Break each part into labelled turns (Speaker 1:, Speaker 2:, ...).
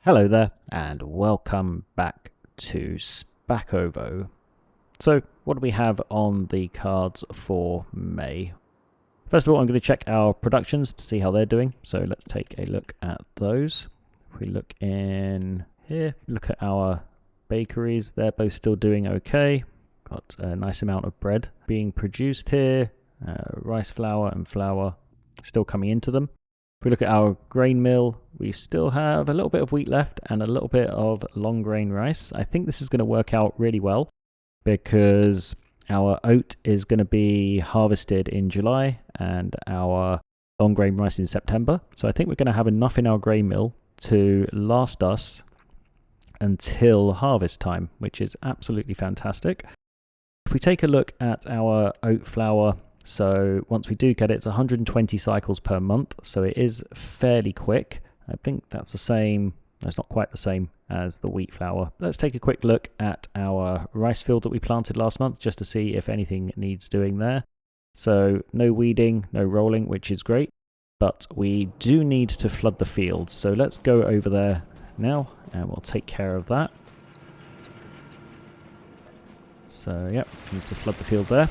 Speaker 1: Hello there, and welcome back to Szpakowo. So, what do we have on the cards for May? First of all, I'm going to check our productions to see how they're doing. So let's take a look at those. If we look in here, look at our bakeries, they're both still doing okay. Got a nice amount of bread being produced here, rice flour and flour still coming into them. If we look at our grain mill, we still have a little bit of wheat left and a little bit of long grain rice. I think this is going to work out really well because our oat is going to be harvested in July and our long grain rice in September. So I think we're going to have enough in our grain mill to last us until harvest time, which is absolutely fantastic. If we take a look at our oat flour, so once we do get it, it's 120 cycles per month, so it is fairly quick. I think that's the same, it's not quite the same as the wheat flour. Let's take a quick look at our rice field that we planted last month, just to see if anything needs doing there. So no weeding, no rolling, which is great, but we do need to flood the field. So let's go over there now, and we'll take care of that. So yep, need to flood the field there.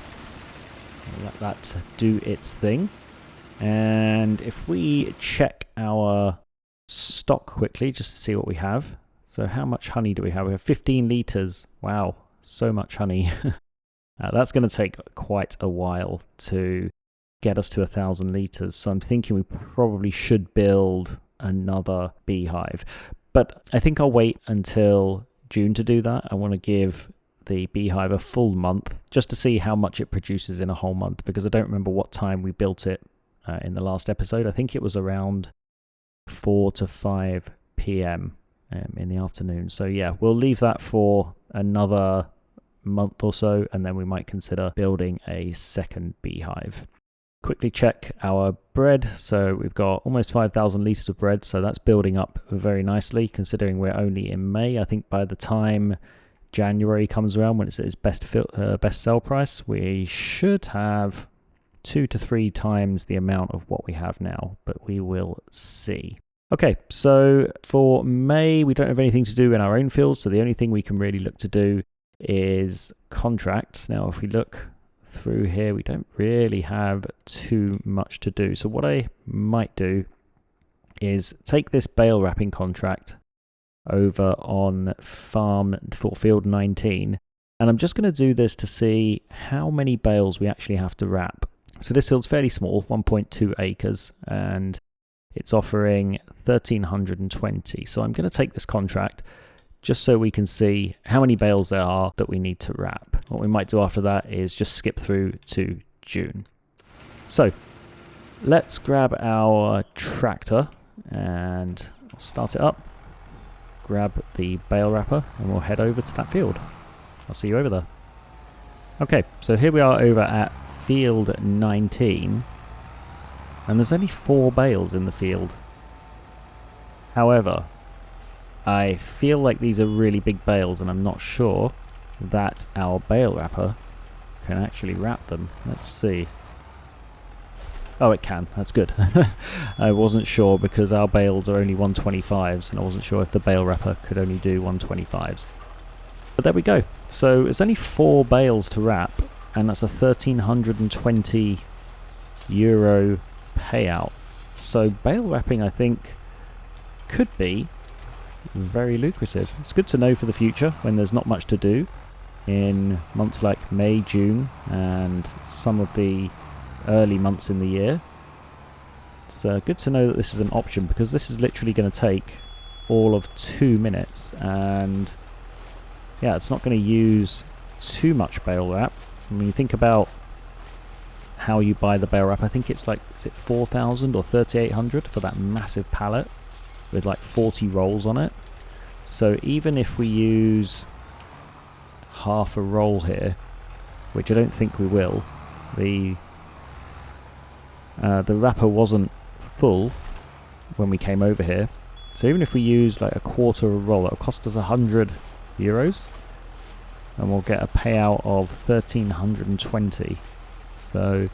Speaker 1: Let that do its thing. And if we check our stock quickly just to see what we have. So how much honey do we have? We have 15 litres. Wow, so much honey. That's going to take quite a while to get us to 1,000 litres. So I'm thinking we probably should build another beehive. But I think I'll wait until June to do that. I want to give the beehive a full month just to see how much it produces in a whole month, because I don't remember what time we built it in the last episode. I think it was around 4 to 5 p.m. In the afternoon. So yeah, we'll leave that for another month or so, and then we might consider building a second beehive. Quickly check our bread. So we've got almost 5,000 litres of bread, so that's building up very nicely considering we're only in May. I think by the time January comes around, when it's its best sell price, we should have 2 to 3 times the amount of what we have now, but we will see. Okay, so for May, we don't have anything to do in our own fields, so the only thing we can really look to do is contracts. Now, if we look through here, we don't really have too much to do. So what I might do is take this bale wrapping contract over on farm for field 19, and I'm just going to do this to see how many bales we actually have to wrap. So this field's fairly small, 1.2 acres, and it's offering 1,320. So I'm going to take this contract just so we can see how many bales there are that we need to wrap. What we might do after that is just skip through to June. So let's grab our tractor and start it up. Grab the bale wrapper and we'll head over to that field. I'll see you over there. Okay, so here we are over at field 19, and there's only 4 bales in the field. However, I feel like these are really big bales, and I'm not sure that our bale wrapper can actually wrap them. Let's see. Oh, it can. That's good. I wasn't sure because our bales are only 125s, and I wasn't sure if the bale wrapper could only do 125s. But there we go. So it's only 4 bales to wrap, and that's a 1,320 euro payout. So bale wrapping, I think, could be very lucrative. It's good to know for the future when there's not much to do in months like May, June, and some of the early months in the year. It's good to know that this is an option, because this is literally going to take all of 2 minutes, and yeah, it's not going to use too much bale wrap. I mean, think about how you buy the bale wrap. I think it's like, is it 4,000 or 3,800 for that massive pallet with like 40 rolls on it? So even if we use half a roll here, which I don't think we will, the wrapper wasn't full when we came over here, so even if we use like a quarter of a roll, it'll cost us 100 euros, and we'll get a payout of 1,320. So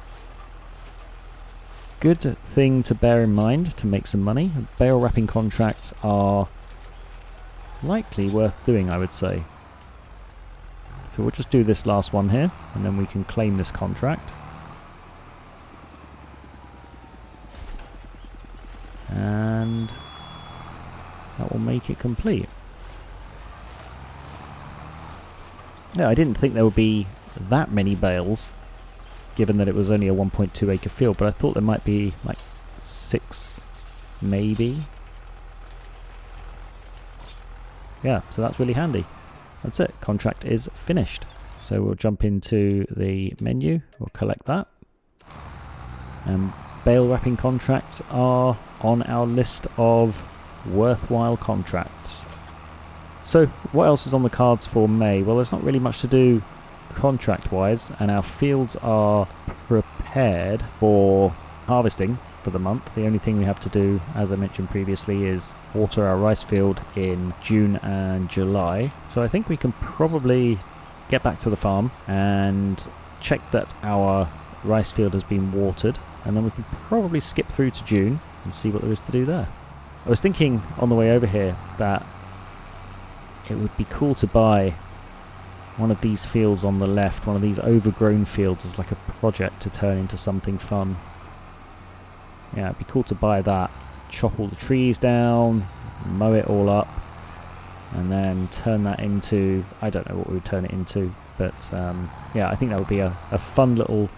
Speaker 1: good thing to bear in mind to make some money. Bale wrapping contracts are likely worth doing, I would say. So we'll just do this last one here, and then we can claim this contract. And that will make it complete. Yeah, I didn't think there would be that many bales, given that it was only a 1.2 acre field, but I thought there might be like 6, maybe. Yeah, so that's really handy. That's it, contract is finished. So we'll jump into the menu, we'll collect that. And bale wrapping contracts are on our list of worthwhile contracts. So what else is on the cards for May? Well, there's not really much to do contract wise, and our fields are prepared for harvesting for the month. The only thing we have to do, as I mentioned previously, is water our rice field in June and July. So I think we can probably get back to the farm and check that our rice field has been watered, and then we can probably skip through to June and see what there is to do there. I was thinking on the way over here that it would be cool to buy one of these fields on the left, one of these overgrown fields, as like a project to turn into something fun. Yeah, it'd be cool to buy that, chop all the trees down, mow it all up, and then turn that into, I don't know what we would turn it into, but yeah, I think that would be a fun little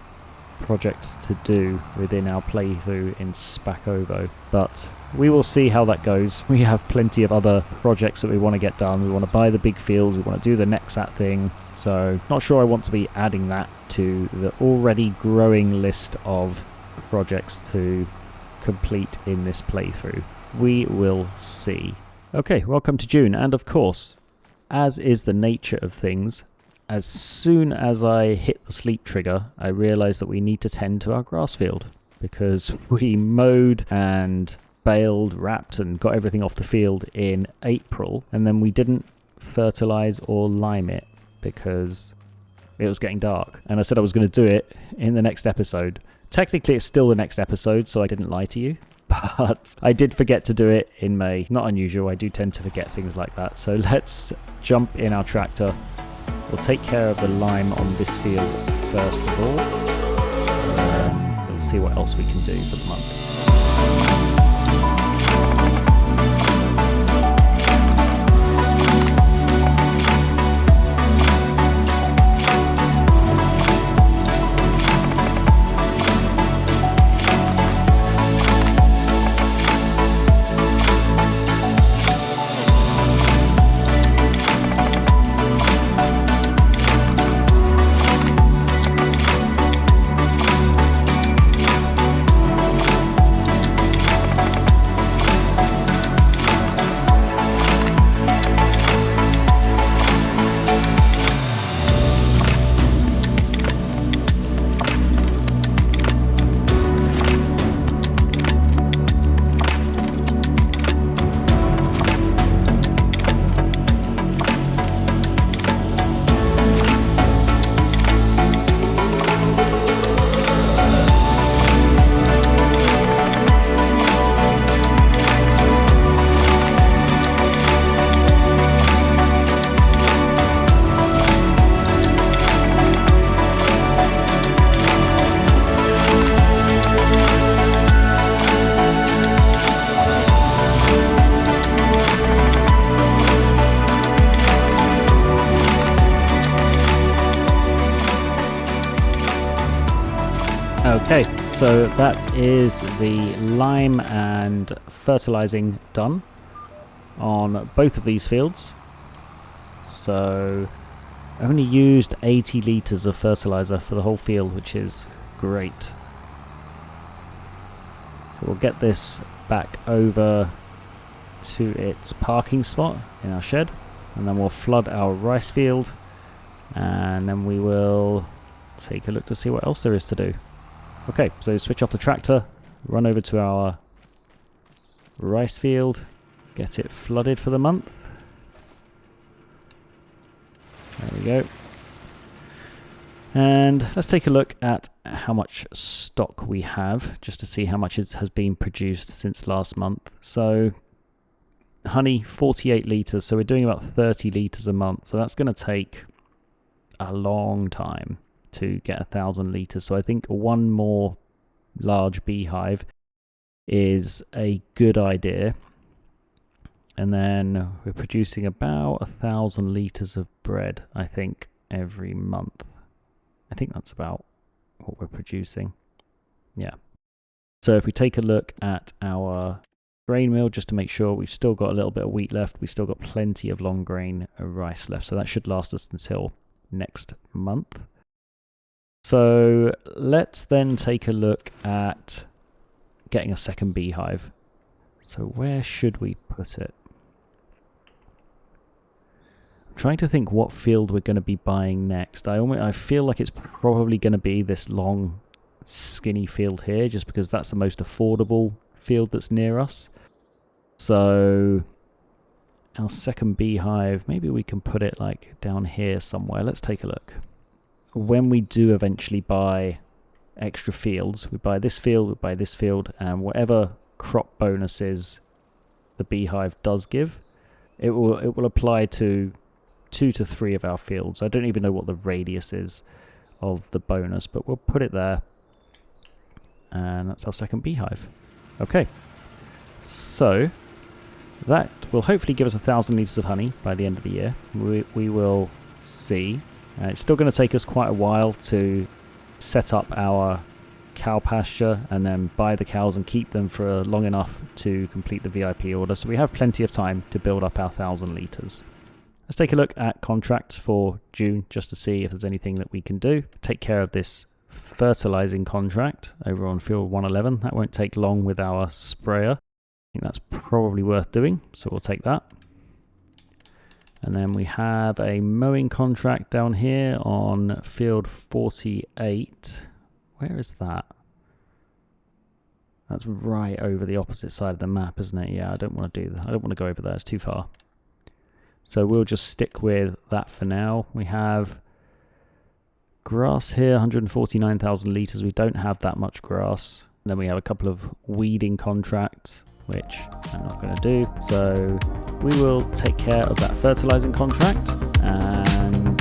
Speaker 1: project to do within our playthrough in Szpakowo. But we will see how that goes. We have plenty of other projects that we want to get done. We want to buy the big fields, we want to do the Nexat thing, so not sure I want to be adding that to the already growing list of projects to complete in this playthrough. We will see. Okay, welcome to June, and of course, as is the nature of things, as soon as I hit the sleep trigger, I realised that we need to tend to our grass field, because we mowed and baled, wrapped and got everything off the field in April, and then we didn't fertilise or lime it because it was getting dark, and I said I was going to do it in the next episode. Technically it's still the next episode, so I didn't lie to you, but I did forget to do it in May. Not unusual, I do tend to forget things like that. So let's jump in our tractor. We'll take care of the lime on this field first of all, and then we'll see what else we can do for the month. Okay, so that is the lime and fertilizing done on both of these fields. So I only used 80 litres of fertilizer for the whole field, which is great. So we'll get this back over to its parking spot in our shed, and then we'll flood our rice field, and then we will take a look to see what else there is to do. Okay, so switch off the tractor, run over to our rice field, get it flooded for the month. There we go. And let's take a look at how much stock we have, just to see how much it has been produced since last month. So honey 48 litres, so we're doing about 30 litres a month, so that's going to take a long time to get 1,000 litres. So I think one more large beehive is a good idea, and then we're producing about 1,000 litres of bread, I think, every month. I think that's about what we're producing. Yeah. So if we take a look at our grain mill, just to make sure, we've still got a little bit of wheat left. We've still got plenty of long grain rice left. So that should last us until next month. So let's then take a look at getting a second beehive. So where should we put it? I'm trying to think what field we're going to be buying next. I feel like it's probably going to be this long, skinny field here, just because that's the most affordable field that's near us. So our second beehive, maybe we can put it like down here somewhere. Let's take a look. When we do eventually buy extra fields, we buy this field, we buy this field, and whatever crop bonuses the beehive does give, it will apply to 2 to 3 of our fields. I don't even know what the radius is of the bonus, but we'll put it there. And that's our second beehive. Okay, so that will hopefully give us 1,000 litres of honey by the end of the year. We will see. It's still going to take us quite a while to set up our cow pasture and then buy the cows and keep them for long enough to complete the VIP order. So we have plenty of time to build up our 1,000 litres. Let's take a look at contracts for June just to see if there's anything that we can do. Take care of this fertilizing contract over on field 111. That won't take long with our sprayer. I think that's probably worth doing, so we'll take that. And then we have a mowing contract down here on field 48. Where is that? That's right over the opposite side of the map, isn't it? Yeah, I don't want to do that. I don't want to go over there, it's too far. So we'll just stick with that for now. We have grass here, 149,000 litres. We don't have that much grass. And then we have a couple of weeding contracts, which I'm not going to do. So we will take care of that fertilizing contract, and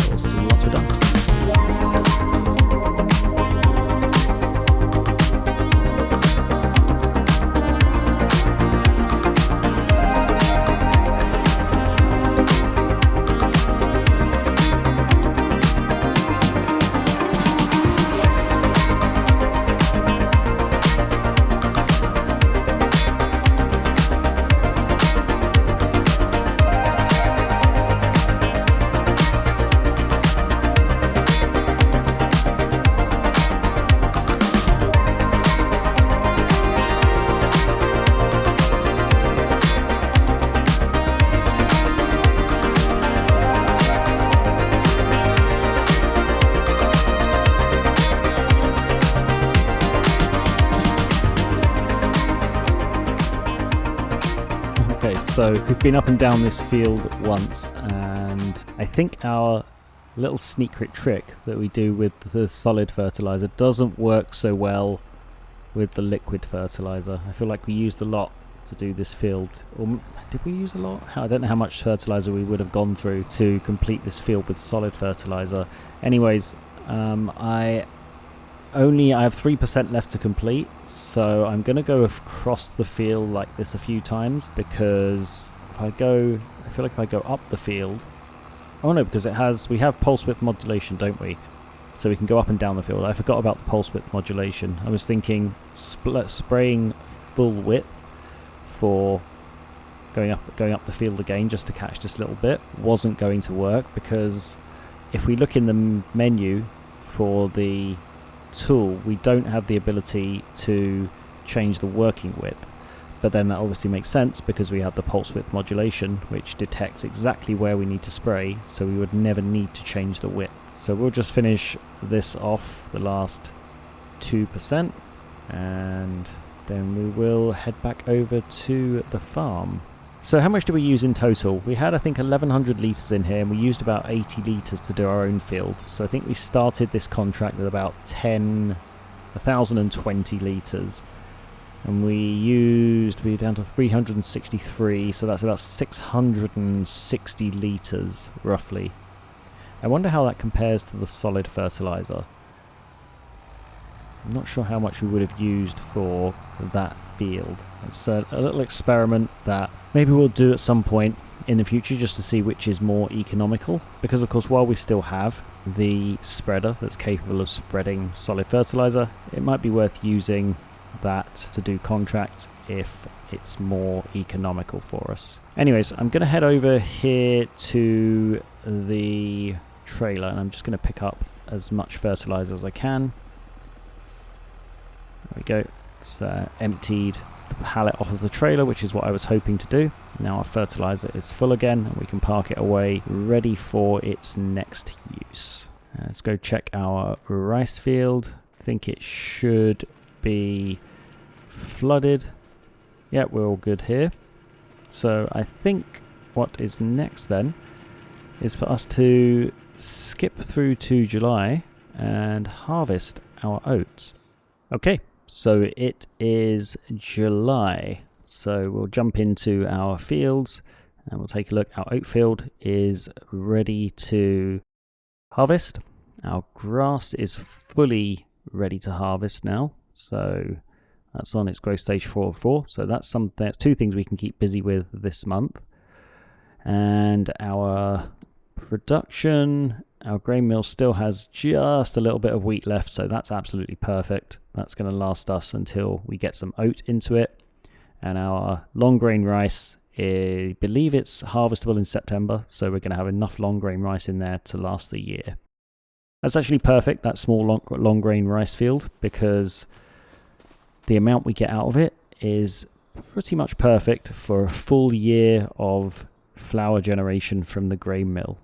Speaker 1: we'll see you once we're done. So we've been up and down this field once, and I think our little secret trick that we do with the solid fertilizer doesn't work so well with the liquid fertilizer. I feel like we used a lot to do this field. Or did we use a lot? I don't know how much fertilizer we would have gone through to complete this field with solid fertilizer. Anyways, I have 3% left to complete, so I'm going to go across the field like this a few times, because I feel like if I go up the field, oh no, because we have pulse width modulation, don't we? So we can go up and down the field. I forgot about the pulse width modulation. I was thinking spraying full width for going up the field again just to catch this little bit wasn't going to work, because if we look in the menu for the tool, we don't have the ability to change the working width, but then that obviously makes sense because we have the pulse width modulation, which detects exactly where we need to spray, so we would never need to change the width. So we'll just finish this off, the last 2%, and then we will head back over to the farm. So how much did we use in total? We had, I think, 1,100 litres in here, and we used about 80 litres to do our own field. So I think we started this contract with about 1,020 litres. And we're down to 363, so that's about 660 litres, roughly. I wonder how that compares to the solid fertiliser. I'm not sure how much we would have used for that field. It's a little experiment that maybe we'll do at some point in the future just to see which is more economical. Because of course, while we still have the spreader that's capable of spreading solid fertiliser, it might be worth using that to do contracts if it's more economical for us. Anyways, I'm going to head over here to the trailer and I'm just going to pick up as much fertilizer as I can. There we go. It's emptied the pallet off of the trailer, which is what I was hoping to do. Now our fertilizer is full again and we can park it away, ready for its next use. Let's go check our rice field. I think it should be flooded. Yeah, we're all good here. So I think what is next then is for us to skip through to July and harvest our oats. Okay, so it is July. So we'll jump into our fields and we'll take a look. Our oat field is ready to harvest. Our grass is fully ready to harvest now. So that's on its growth stage 4 of 4. So that's two things we can keep busy with this month. And our production, our grain mill still has just a little bit of wheat left, so that's absolutely perfect. That's going to last us until we get some oat into it. And our long grain rice, I believe it's harvestable in September, so we're going to have enough long grain rice in there to last the year. That's actually perfect, that small long grain rice field, because the amount we get out of it is pretty much perfect for a full year of flour generation from the grain mill.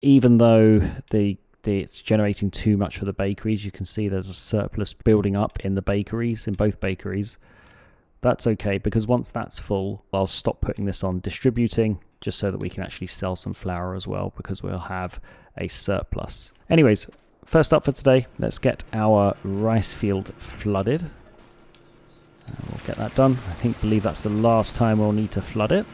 Speaker 1: Even though it's generating too much for the bakeries, you can see there's a surplus building up in the bakeries, in both bakeries. That's okay, because once that's full, I'll stop putting this on distributing, just so that we can actually sell some flour as well, because we'll have a surplus. Anyways, first up for today, let's get our rice field flooded. We'll get that done. I believe that's the last time we'll need to flood it.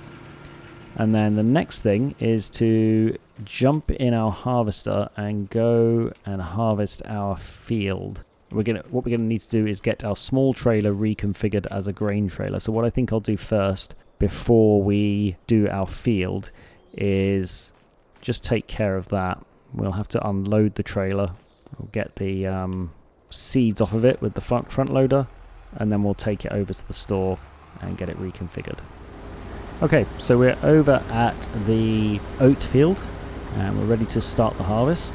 Speaker 1: And then the next thing is to jump in our harvester and go and harvest our field. What we're gonna need to do is get our small trailer reconfigured as a grain trailer. So what I think I'll do first, before we do our field, is just take care of that. We'll have to unload the trailer. We'll get the seeds off of it with the front loader, and then we'll take it over to the store and get it reconfigured. Okay, so we're over at the oat field and we're ready to start the harvest,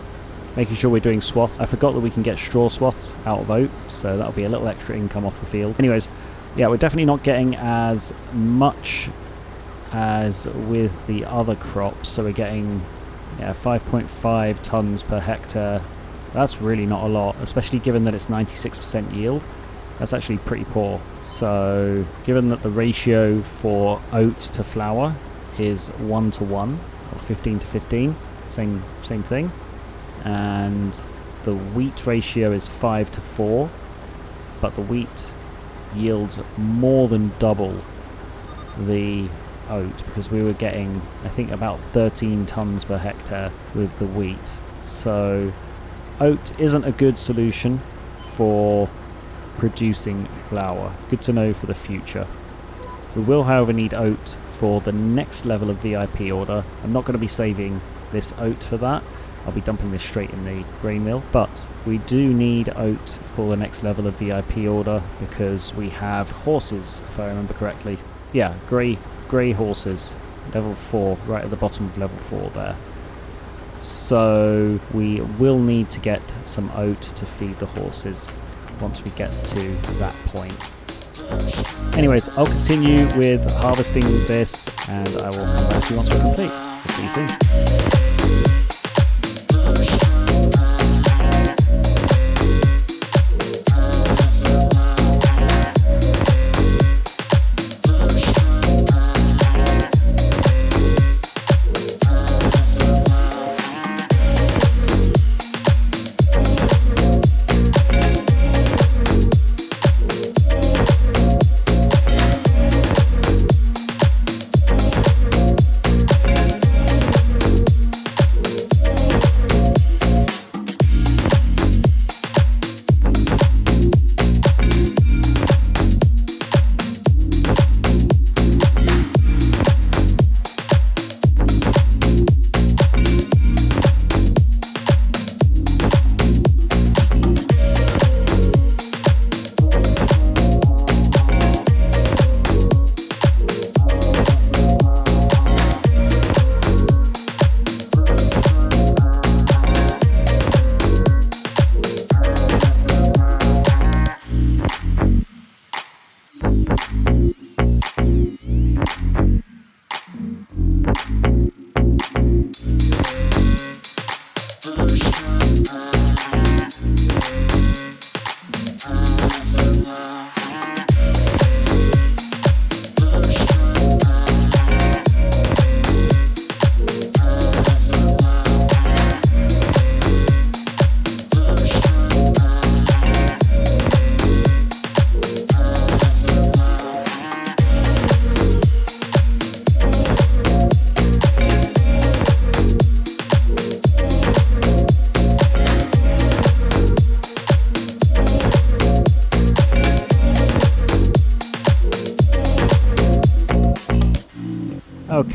Speaker 1: making sure we're doing swaths. I forgot that we can get straw swaths out of oat, so that'll be a little extra income off the field. Anyways, yeah, we're definitely not getting as much as with the other crops, so we're getting 5.5 tons per hectare. That's really not a lot, especially given that it's 96% yield. That's actually pretty poor. So given that the ratio for oat to flour is 1:1 or 15:15, same thing, and the wheat ratio is 5:4, but the wheat yields more than double the oat, because we were getting, I think, about 13 tons per hectare with the wheat. So oat isn't a good solution for producing flour. Good to know for the future. We will, however, need oat for the next level of VIP order. I'm not going to be saving this oat for that. I'll be dumping this straight in the grain mill, but we do need oat for the next level of VIP order because we have horses, if I remember correctly. Yeah, grey horses, level 4, right at the bottom of level 4 there. So we will need to get some oat to feed the horses once we get to that point. Anyways, I'll continue with harvesting this and I will come back to you once we're complete. See you soon.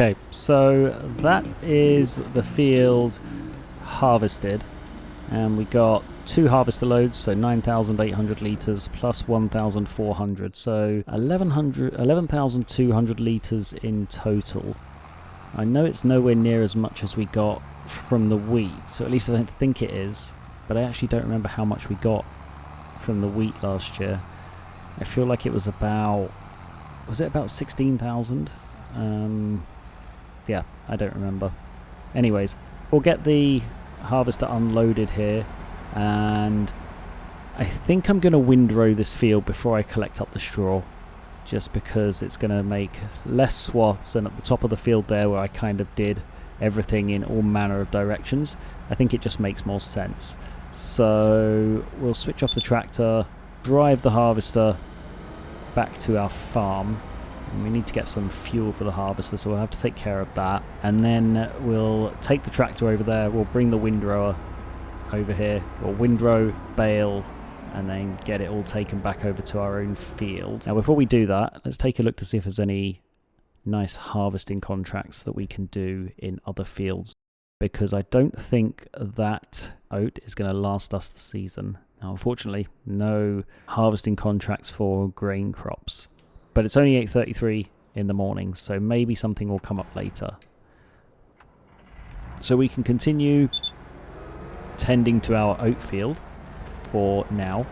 Speaker 1: Okay, so that is the field harvested, and we got 2 harvester loads, so 9,800 litres plus 1,400, so 11,200 litres in total. I know it's nowhere near as much as we got from the wheat, so at least I don't think it is, but I actually don't remember how much we got from the wheat last year. I feel like it was about, was it about 16,000? Yeah, I don't remember. Anyways, we'll get the harvester unloaded here, and I think I'm going to windrow this field before I collect up the straw, just because it's going to make less swaths, and at the top of the field there where I kind of did everything in all manner of directions, I think it just makes more sense. So we'll switch off the tractor, drive the harvester back to our farm. And we need to get some fuel for the harvester, so we'll have to take care of that. And then we'll take the tractor over there, we'll bring the windrower over here, we'll windrow, bale, and then get it all taken back over to our own field. Now before we do that, let's take a look to see if there's any nice harvesting contracts that we can do in other fields, because I don't think that oat is going to last us the season. Now unfortunately, no harvesting contracts for grain crops. But it's only 8:33 in the morning, so maybe something will come up later. So we can continue tending to our oat field for now,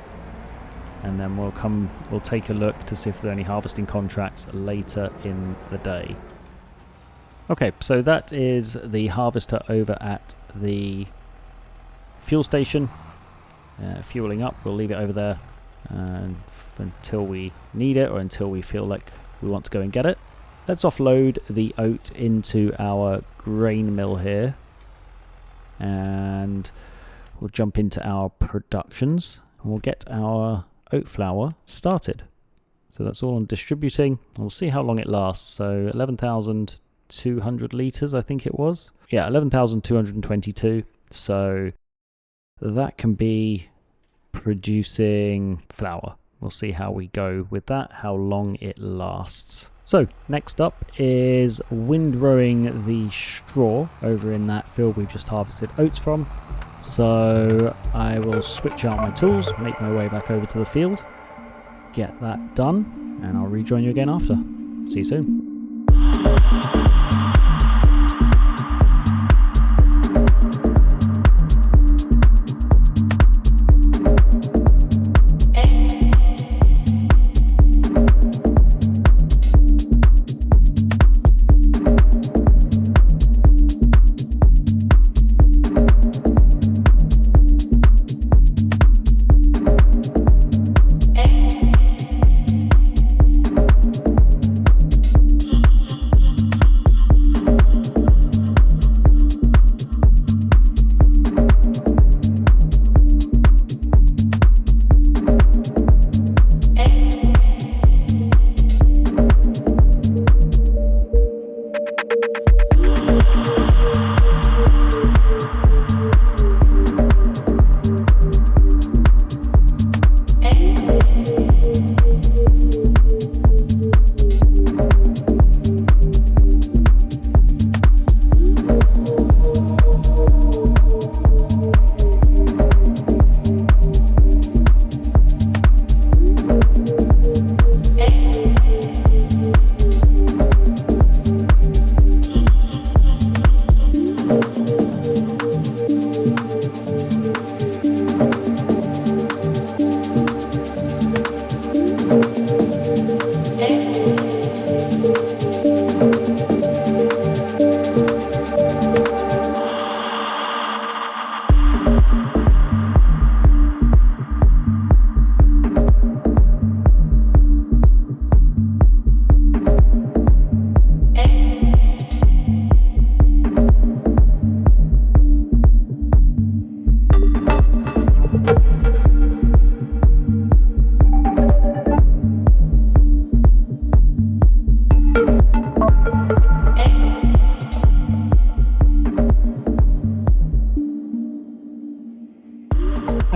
Speaker 1: and then we'll take a look to see if there's any harvesting contracts later in the day. Okay, so that is the harvester over at the fuel station, fueling up. We'll leave it over there until we need it, or until we feel like we want to go and get it. Let's offload the oat into our grain mill here, and we'll jump into our productions, and we'll get our oat flour started. So that's all on distributing, and we'll see how long it lasts. So 11,200 litres I think it was. Yeah, 11,222. So that can be producing flour. We'll see how we go with that, how long it lasts. So next up is windrowing the straw over in that field we've just harvested oats from. So I will switch out my tools, make my way back over to the field, get that done, and I'll rejoin you again after. See you soon.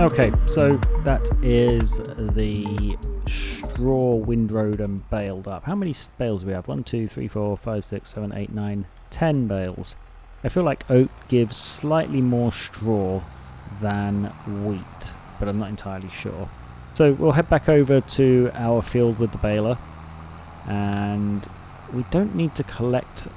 Speaker 1: Okay, so that is the straw windrowed and baled up. How many bales do we have? 1, 2, 3, 4, 5, 6, 7, 8, 9, 10 bales. I feel like oat gives slightly more straw than wheat, but I'm not entirely sure. So we'll head back over to our field with the baler, and we don't need to collect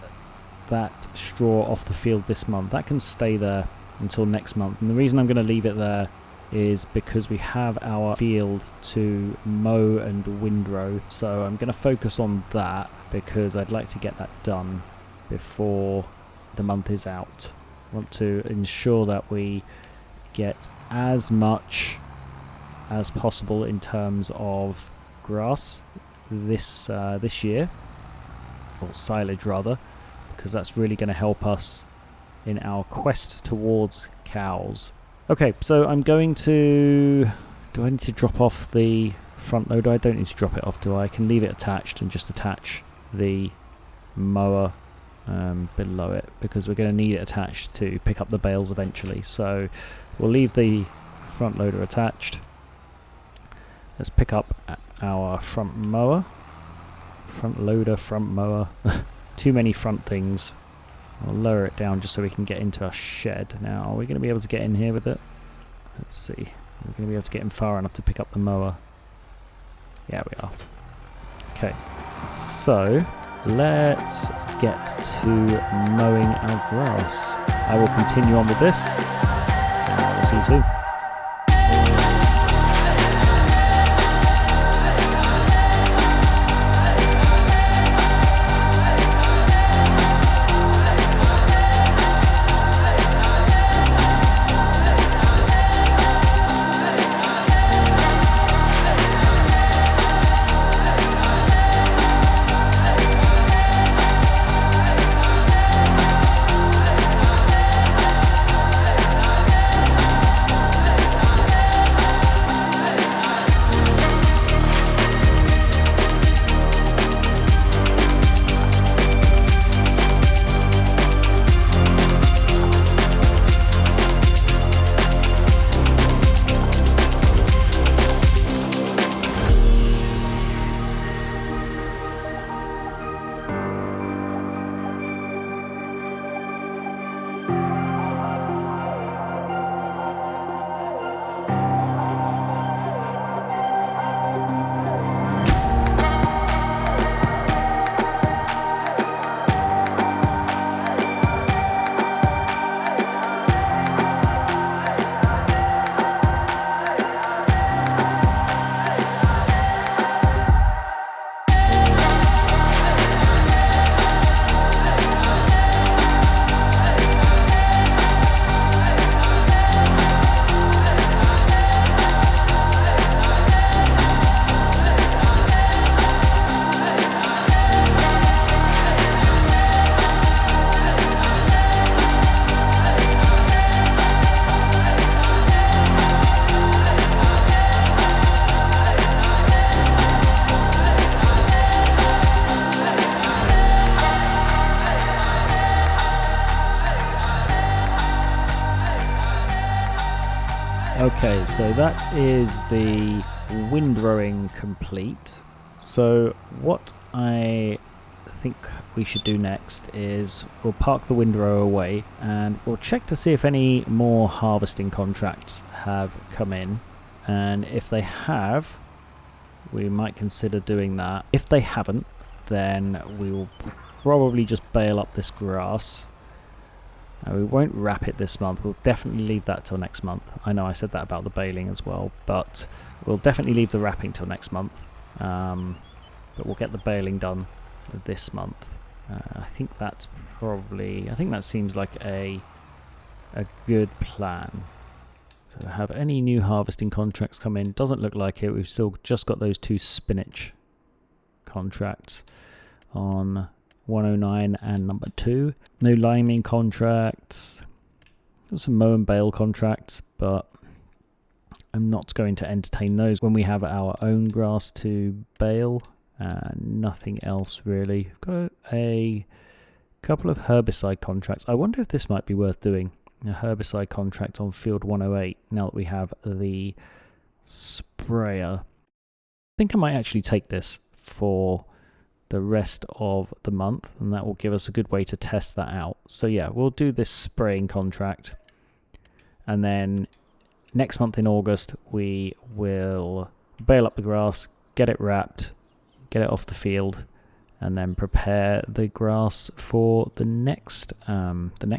Speaker 1: that straw off the field this month. That can stay there until next month, and the reason I'm going to leave it there is because we have our field to mow and windrow, so I'm going to focus on that because I'd like to get that done before the month is out. I want to ensure that we get as much as possible in terms of grass this year, or silage rather, because that's really going to help us in our quest towards cows. Okay, so I'm going to... Do I need to drop off the front loader? I don't need to drop it off, do I? I can leave it attached and just attach the mower below it, because we're going to need it attached to pick up the bales eventually. So we'll leave the front loader attached. Let's pick up our front mower. Front loader, front mower. Too many front things. I'll lower it down just so we can get into our shed. Now, are we going to be able to get in here with it? Let's see. We're going to be able to get in far enough to pick up the mower. Yeah, we are. Okay. So, let's get to mowing our grass. I will continue on with this. And we'll see you soon. Okay, so that is the windrowing complete. So what I think we should do next is we'll park the windrow away and we'll check to see if any more harvesting contracts have come in, and if they have, we might consider doing that. If they haven't, then we will probably just bale up this grass. We won't wrap it this month. We'll definitely leave that till next month. I know I said that about the baling as well, but we'll definitely leave the wrapping till next month. But we'll get the baling done this month. I think that's probably... I think that seems like a good plan. So have any new harvesting contracts come in? Doesn't look like it. We've still just got those 2 spinach contracts on 109 and number 2. No liming contracts. Got some mow and bale contracts, but I'm not going to entertain those when we have our own grass to bale. Nothing else really. Got a couple of herbicide contracts. I wonder if this might be worth doing. a herbicide contract on field 108 now that we have the sprayer. I think I might actually take this for the rest of the month, and that will give us a good way to test that out. So yeah, we'll do this spraying contract, and then next month in August we will bale up the grass, get it wrapped, get it off the field, and then prepare the grass for the next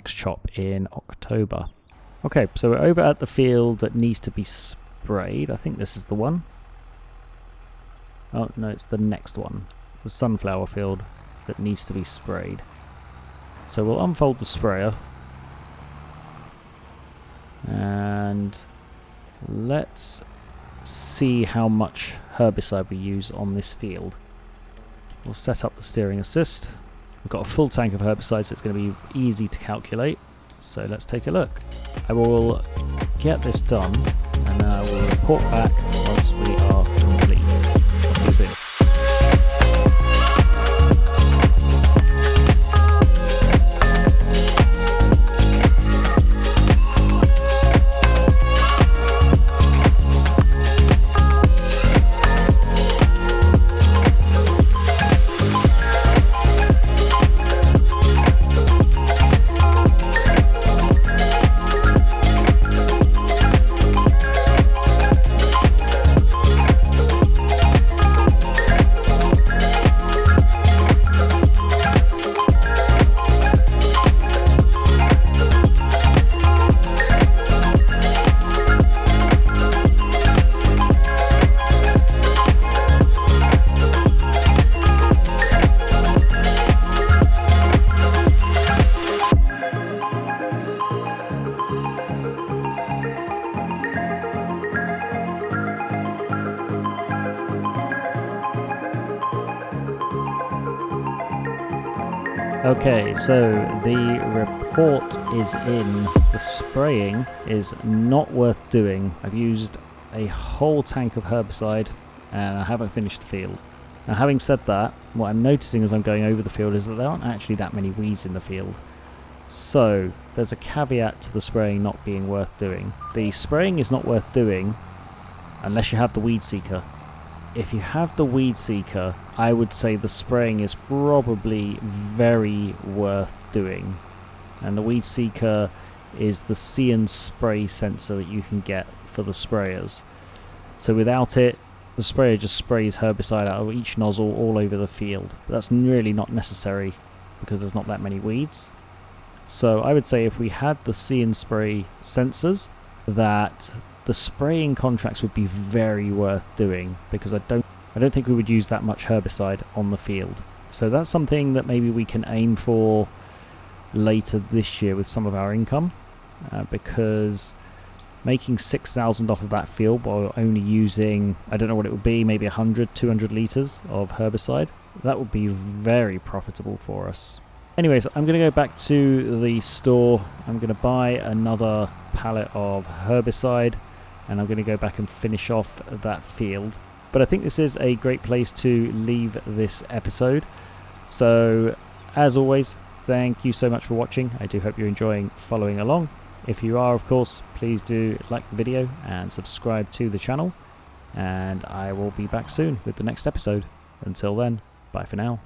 Speaker 1: chop in October. Okay, so we're over at the field that needs to be sprayed. I think this is the one. Oh no, it's the next one. The sunflower field that needs to be sprayed. So we'll unfold the sprayer and let's see how much herbicide we use on this field. We'll set up the steering assist. We've got a full tank of herbicide, so it's going to be easy to calculate. So let's take a look. I will get this done and then I will report back once we are complete. See you soon. Okay, so the report is in. The spraying is not worth doing. I've used a whole tank of herbicide and I haven't finished the field. Now, having said that, what I'm noticing as I'm going over the field is that there aren't actually that many weeds in the field. So there's a caveat to the spraying not being worth doing. The spraying is not worth doing unless you have the weed seeker. If you have the weed seeker, I would say the spraying is probably very worth doing. And the weed seeker is the see and spray sensor that you can get for the sprayers. So without it, the sprayer just sprays herbicide out of each nozzle all over the field. But that's really not necessary because there's not that many weeds. So I would say if we had the see and spray sensors, that the spraying contracts would be very worth doing, because I don't think we would use that much herbicide on the field. So that's something that maybe we can aim for later this year with some of our income, because making 6,000 off of that field while only using, I don't know what it would be, maybe 100, 200 litres of herbicide, that would be very profitable for us. Anyways, I'm going to go back to the store. I'm going to buy another pallet of herbicide and I'm going to go back and finish off that field. But I think this is a great place to leave this episode. So, as always, thank you so much for watching. I do hope you're enjoying following along. If you are, of course, please do like the video and subscribe to the channel. And I will be back soon with the next episode. Until then, bye for now.